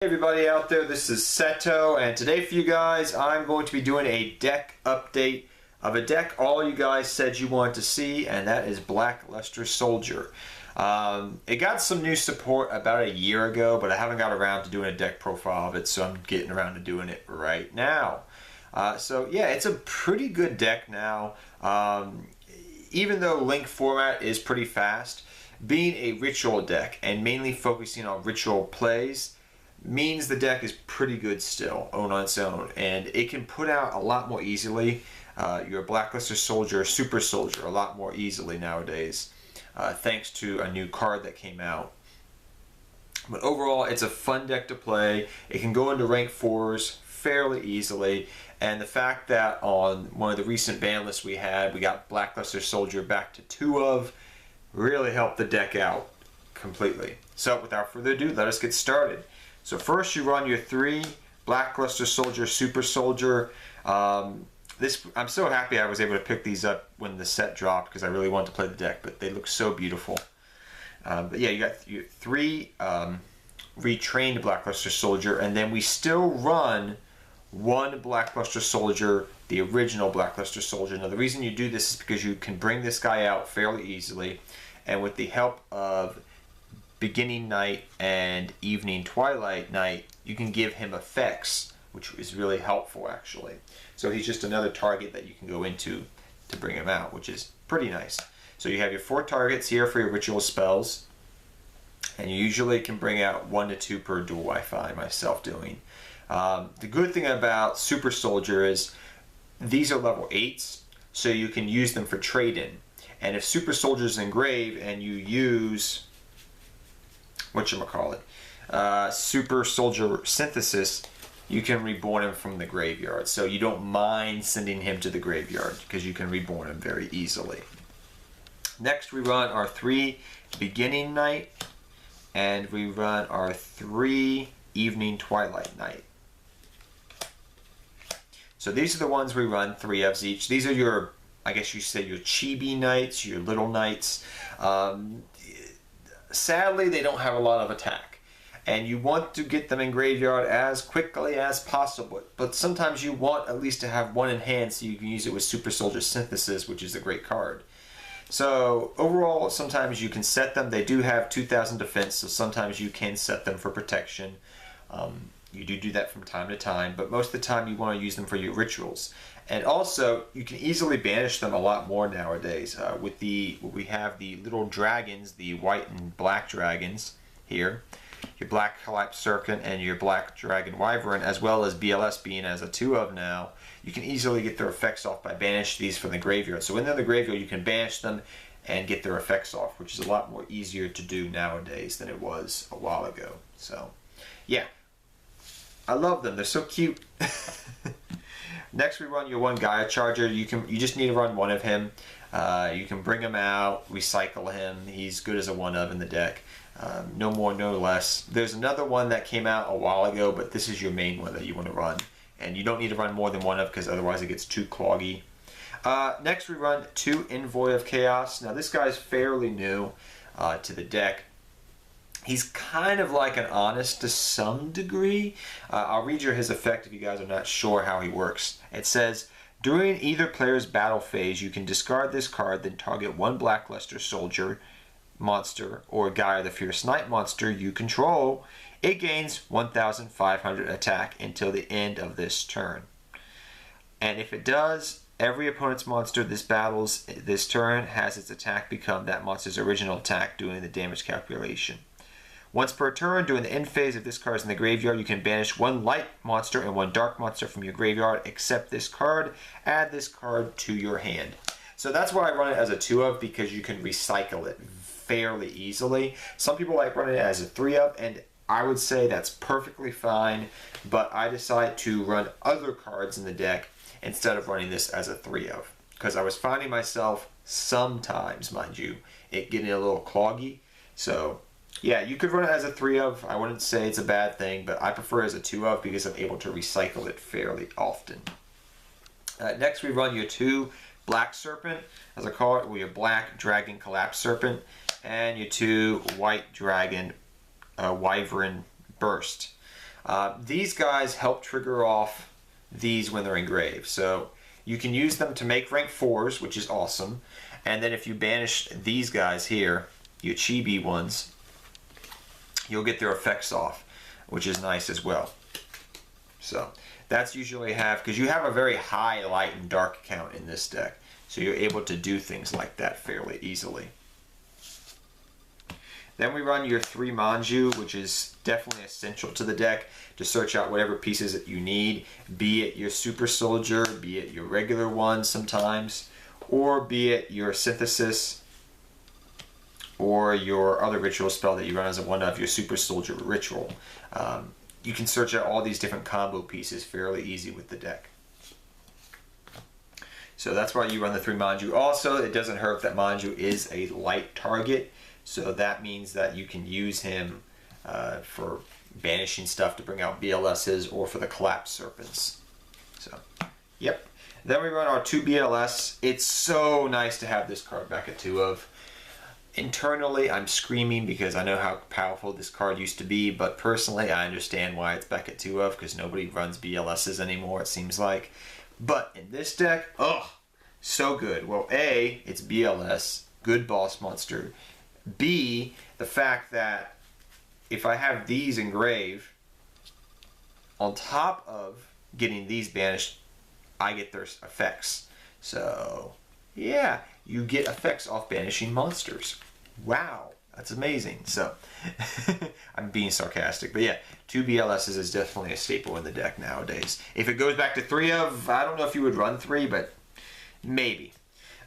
Everybody out there, this is Seto, and today for you guys I'm going to be doing a deck update of a deck all you guys said you wanted to see, and that is Blackluster Soldier. It got some new support about a year ago, but I haven't got around to doing a deck profile of it, so I'm getting around to doing it right now. So yeah, it's a pretty good deck now. Even though Link format is pretty fast, being a ritual deck and mainly focusing on ritual plays means the deck is pretty good still on its own, and it can put out a lot more easily your Blackluster Soldier, Super Soldier a lot more easily nowadays, thanks to a new card that came out. But overall, it's a fun deck to play. It can go into rank 4s fairly easily, and the fact that on one of the recent ban lists we got Blackluster Soldier back to 2 of really helped the deck out completely. So without further ado, let us get started. So first you run your 3 Blackluster Soldier, Super Soldier. I'm so happy I was able to pick these up when the set dropped because I really wanted to play the deck, but they look so beautiful. But yeah, you got your 3 retrained Blackluster Soldier, and then we still run 1 Blackluster Soldier, the original Blackluster Soldier. Now the reason you do this is because you can bring this guy out fairly easily, and with the help of Beginning Night and Evening Twilight Night, you can give him effects, which is really helpful actually. So he's just another target that you can go into to bring him out, which is pretty nice. So you have your 4 targets here for your ritual spells, and you usually can bring out 1 to 2 per duel, I find myself doing. The good thing about Super Soldier is these are level 8s, so you can use them for trade-in. And if Super Soldier's engrave and you use Super Soldier Synthesis, you can reborn him from the graveyard. So you don't mind sending him to the graveyard because you can reborn him very easily. Next we run our 3 Beginning Night, and we run our 3 Evening Twilight Night. So these are the ones we run 3 of each. These are your, I guess you say, your chibi knights, your little knights. Sadly, they don't have a lot of attack, and you want to get them in graveyard as quickly as possible, but sometimes you want at least to have 1 in hand so you can use it with Super Soldier Synthesis, which is a great card. So overall, sometimes you can set them. They do have 2,000 defense, so sometimes you can set them for protection. You do that from time to time, but most of the time you want to use them for your rituals. And also, you can easily banish them a lot more nowadays. We have the little dragons, the white and black dragons here, your Black Collapse Serpent and your Black Dragon Wyvern, as well as BLS being as a 2 of now. You can easily get their effects off by banishing these from the graveyard. So when they're in the graveyard, you can banish them and get their effects off, which is a lot more easier to do nowadays than it was a while ago. So, yeah. I love them. They're so cute. Next we run your 1 Gaia Charger. You just need to run 1 of him. You can bring him out, recycle him. He's good as a 1 of in the deck. No more, no less. There's another one that came out a while ago, but this is your main one that you want to run. And you don't need to run more than 1 of, because otherwise it gets too cloggy. Next we run 2 Envoy of Chaos. Now this guy's fairly new to the deck. He's kind of like an Honest to some degree. I'll read you his effect if you guys are not sure how he works. It says, during either player's battle phase, you can discard this card, then target 1 Blackluster Soldier monster or Gaia the Fierce Knight monster you control. It gains 1,500 attack until the end of this turn. And if it does, every opponent's monster this battles this turn has its attack become that monster's original attack, doing the damage calculation. Once per turn, during the end phase, if this card is in the graveyard, you can banish 1 light monster and 1 dark monster from your graveyard, except this card. Add this card to your hand. So that's why I run it as a 2 of, because you can recycle it fairly easily. Some people like running it as a 3 of, and I would say that's perfectly fine, but I decide to run other cards in the deck instead of running this as a 3 of, because I was finding myself sometimes, mind you, it getting a little cloggy. So yeah, you could run it as a 3 of. I wouldn't say it's a bad thing, but I prefer it as a 2 of because I'm able to recycle it fairly often. Next we run your 2 Black Serpent, as I call it, or your Black Dragon Collapse Serpent, and your 2 White Dragon Wyvern Burst. These guys help trigger off these when they're engraved. So you can use them to make rank 4s, which is awesome. And then if you banish these guys here, your chibi ones, you'll get their effects off, which is nice as well. So that's usually because you have a very high light and dark count in this deck. So you're able to do things like that fairly easily. Then we run your 3 Manju, which is definitely essential to the deck to search out whatever pieces that you need, be it your super soldier, be it your regular one sometimes, or be it your synthesis, or your other ritual spell that you run as a one of your super soldier ritual. You can search out all these different combo pieces fairly easy with the deck. So that's why you run the 3 Manju. Also, it doesn't hurt that Manju is a light target. So that means that you can use him for banishing stuff to bring out BLSs or for the collapsed serpents. So, yep. Then we run our 2 BLS. It's so nice to have this card back at 2 of. Internally, I'm screaming because I know how powerful this card used to be, but personally, I understand why it's back at 2 of, because nobody runs BLSs anymore, it seems like. But in this deck, oh, so good. Well, A, it's BLS, good boss monster. B, the fact that if I have these engraved, on top of getting these banished, I get their effects. So, yeah, you get effects off banishing monsters. Wow, that's amazing. So, I'm being sarcastic, but yeah, 2 BLSs is definitely a staple in the deck nowadays. If it goes back to 3 of, I don't know if you would run 3, but maybe.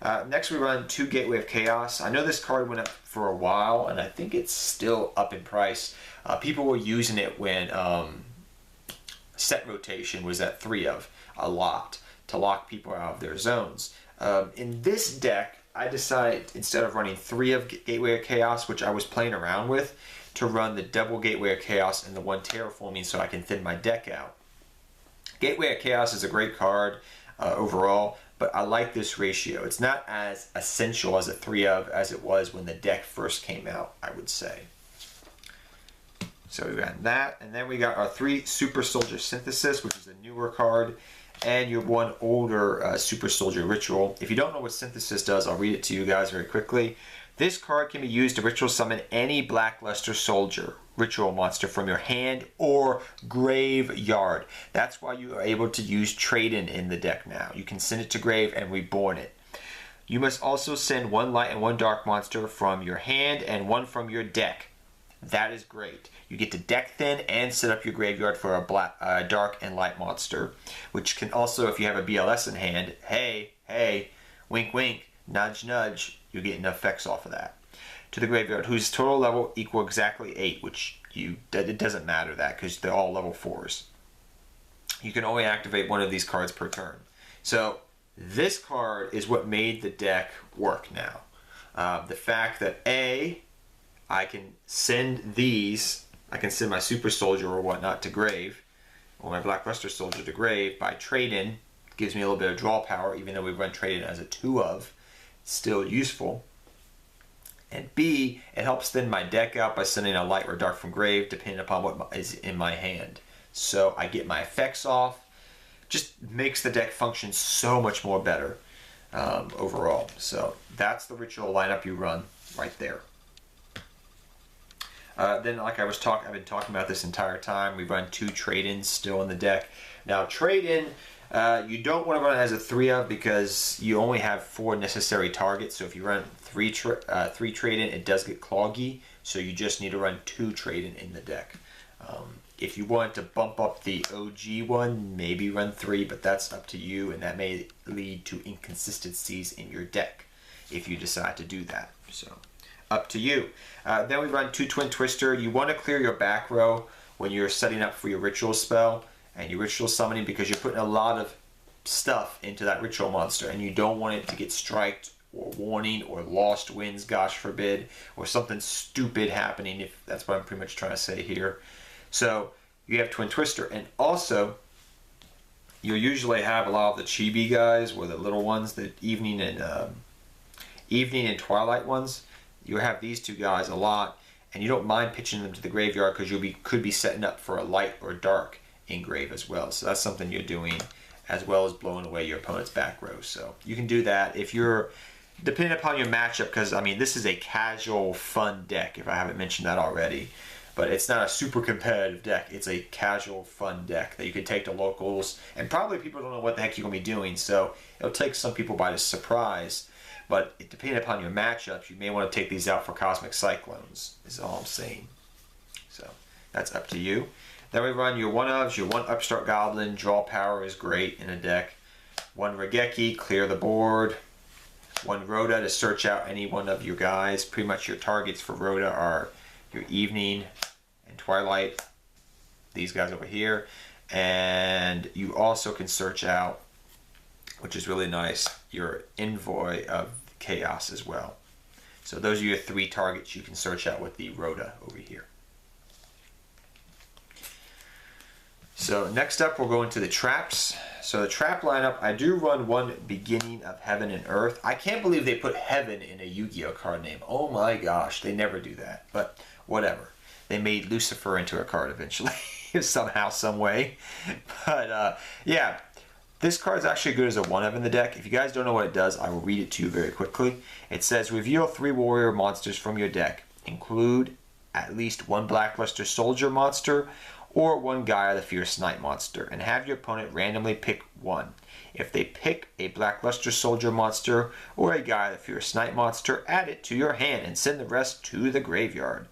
Next we run 2 Gateway of Chaos. I know this card went up for a while, and I think it's still up in price. People were using it when set rotation was at 3 of a lot to lock people out of their zones. In this deck, I decided instead of running 3 of Gateway of Chaos, which I was playing around with, to run the double Gateway of Chaos and the 1 Terraforming so I can thin my deck out. Gateway of Chaos is a great card overall, but I like this ratio. It's not as essential as a 3 of as it was when the deck first came out, I would say. So we got that, and then we got our 3 Super Soldier Synthesis, which is a newer card, and your 1 older Super Soldier Ritual. If you don't know what Synthesis does, I'll read it to you guys very quickly. This card can be used to ritual summon any Blackluster Soldier ritual monster from your hand or graveyard. That's why you are able to use trade-in in the deck now. You can send it to grave and reborn it. You must also send 1 light and 1 dark monster from your hand and 1 from your deck. That is great. You get to deck thin and set up your graveyard for a dark and light monster, which can also, if you have a BLS in hand, hey, wink wink, nudge nudge, you're getting effects off of that. To the graveyard, whose total level equal exactly 8, which it doesn't matter that because they're all level 4s. You can only activate 1 of these cards per turn. So this card is what made the deck work now. The fact that I can send these, I can send my Super Soldier or whatnot to grave, or my Blackluster Soldier to grave by trade-in, gives me a little bit of draw power, even though we run trade-in as a 2 of, still useful. And B, it helps thin my deck out by sending a light or dark from grave, depending upon what is in my hand. So I get my effects off. Just makes the deck function so much more better overall. So that's the ritual lineup you run right there. Then, like I've been talking about this entire time, we run 2 trade-ins still in the deck. Now, trade-in, you don't want to run it as a 3 of because you only have 4 necessary targets. So if you run 3 trade-in, it does get cloggy. So you just need to run 2 trade-in in the deck. If you want to bump up the OG one, maybe run 3, but that's up to you, and that may lead to inconsistencies in your deck if you decide to do that. So up to you. Then we run 2 Twin Twister. You want to clear your back row when you're setting up for your ritual spell and your ritual summoning, because you're putting a lot of stuff into that ritual monster and you don't want it to get striked or warning or lost wins, gosh forbid, or something stupid happening, if that's what I'm pretty much trying to say here. So you have Twin Twister, and also you usually have a lot of the chibi guys, or the little ones, the evening and twilight ones. You have these 2 guys a lot, and you don't mind pitching them to the graveyard because you could be setting up for a light or dark engrave as well. So that's something you're doing, as well as blowing away your opponent's back row. So you can do that if you're, depending upon your matchup, because I mean this is a casual fun deck, if I haven't mentioned that already. But it's not a super competitive deck. It's a casual fun deck that you can take to locals, and probably people don't know what the heck you're going to be doing, so it'll take some people by surprise. But depending upon your matchups, you may want to take these out for Cosmic Cyclones, is all I'm saying. So that's up to you. Then we run your 1-ofs, your 1 Upstart Goblin. Draw power is great in a deck. 1 Regeki, clear the board. 1 Rhoda to search out any one of your guys. Pretty much your targets for Rhoda are your Evening and Twilight. These guys over here. And you also can search out, which is really nice, your Envoy of Chaos as well. So those are your 3 targets you can search out with the Rhoda over here. So next up, we'll go into the traps. So the trap lineup, I do run 1 Beginning of Heaven and Earth. I can't believe they put Heaven in a Yu-Gi-Oh card name. Oh my gosh, they never do that. But whatever. They made Lucifer into a card eventually, somehow, some way. But yeah, this card is actually good as a 1-of in the deck. If you guys don't know what it does, I will read it to you very quickly. It says, reveal 3 warrior monsters from your deck. Include at least 1 Blackluster Soldier monster, or 1 Gaia the Fierce Knight monster, and have your opponent randomly pick 1. If they pick a Blackluster Soldier monster or a Gaia the Fierce Knight monster, add it to your hand and send the rest to the graveyard.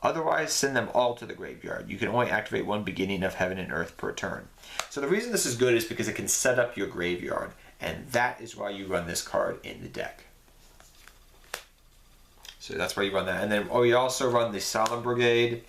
Otherwise, send them all to the graveyard. You can only activate 1 Beginning of Heaven and Earth per turn. So the reason this is good is because it can set up your graveyard, and that is why you run this card in the deck. So that's why you run that. And then you also run the Solemn Brigade,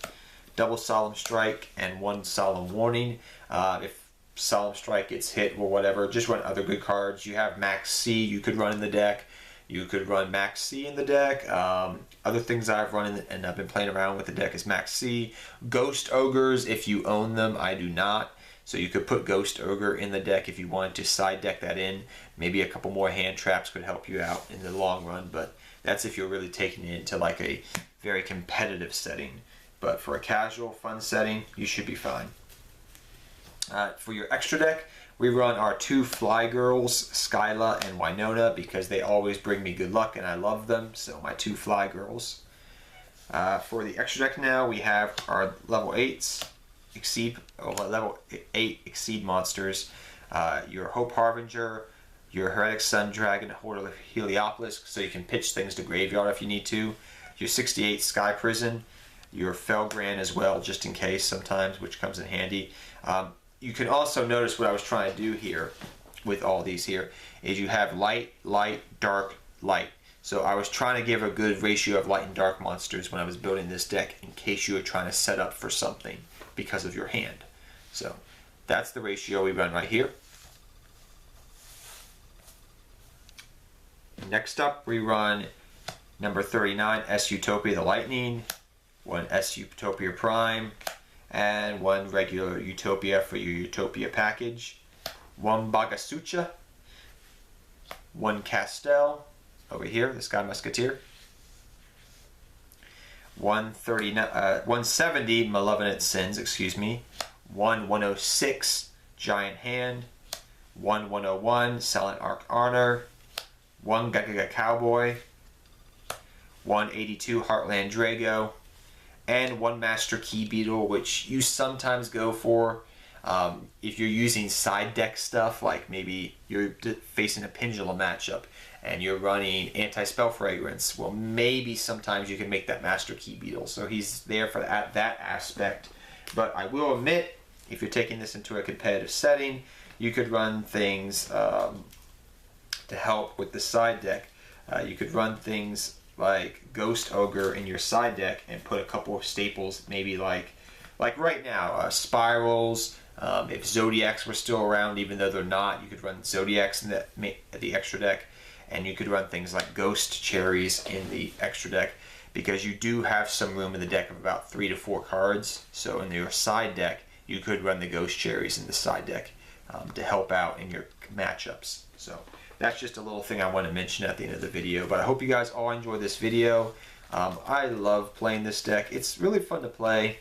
double Solemn Strike, and 1 Solemn Warning. If Solemn Strike gets hit or whatever, just run other good cards. You have Max C you could run in the deck. You could run Max C in the deck. Other things I've run in, and I've been playing around with the deck, is Max C. Ghost Ogres, if you own them. I do not. So you could put Ghost Ogre in the deck if you wanted to side deck that in. Maybe a couple more hand traps could help you out in the long run, but that's if you're really taking it into like a very competitive setting. But for a casual, fun setting, you should be fine. For your extra deck, we run our 2 Fly Girls, Skyla and Winona, because they always bring me good luck and I love them. So my 2 Fly Girls. For the extra deck now, we have our level 8s, level 8 Exceed monsters. Your Hope Harbinger, your Heretic Sun Dragon, Horde of Heliopolis, so you can pitch things to graveyard if you need to. Your 68 Sky Prison, your Felgran as well, just in case sometimes, which comes in handy. You can also notice what I was trying to do here with all these here is you have light, light, dark, light. So I was trying to give a good ratio of light and dark monsters when I was building this deck in case you were trying to set up for something because of your hand. So that's the ratio we run right here. Next up, we run number 39, S Utopia the Lightning, 1 S Utopia Prime, and 1 regular Utopia for your Utopia package, 1 Bagasucha, 1 Castel, over here, the Sky Musketeer, 170 Malevolent Sins, 1 106 Giant Hand, 1 101 Silent Arc Honor, 1 Gagaga Cowboy, 182 Heartland Drago, and 1 Master Key Beetle, which you sometimes go for if you're using side deck stuff, like maybe you're facing a Pendulum matchup and you're running Anti-Spell Fragrance. Well, maybe sometimes you can make that Master Key Beetle, so he's there for that aspect. But I will admit, if you're taking this into a competitive setting, you could run things to help with the side deck. You could run things like Ghost Ogre in your side deck and put a couple of staples, maybe like right now, Spirals. If Zodiacs were still around, even though they're not, you could run Zodiacs in the extra deck, and you could run things like Ghost Cherries in the extra deck, because you do have some room in the deck of about 3 to 4 cards. So in your side deck, you could run the Ghost Cherries in the side deck to help out in your matchups. So that's just a little thing I want to mention at the end of the video. But I hope you guys all enjoyed this video. I love playing this deck. It's really fun to play.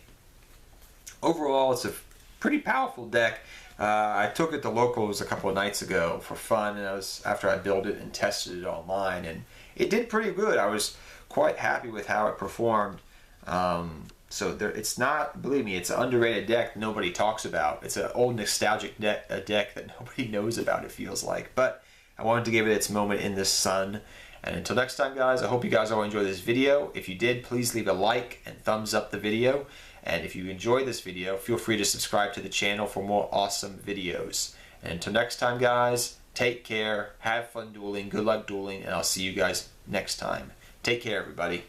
Overall, it's a pretty powerful deck. I took it to locals a couple of nights ago for fun, and after I built it and tested it online, and it did pretty good. I was quite happy with how it performed. It's not, believe me, it's an underrated deck nobody talks about. It's an old nostalgic deck, a deck that nobody knows about, it feels like. But I wanted to give it its moment in the sun. And until next time, guys, I hope you guys all enjoyed this video. If you did, please leave a like and thumbs up the video. And if you enjoyed this video, feel free to subscribe to the channel for more awesome videos. And until next time, guys, take care, have fun dueling, good luck dueling, and I'll see you guys next time. Take care, everybody.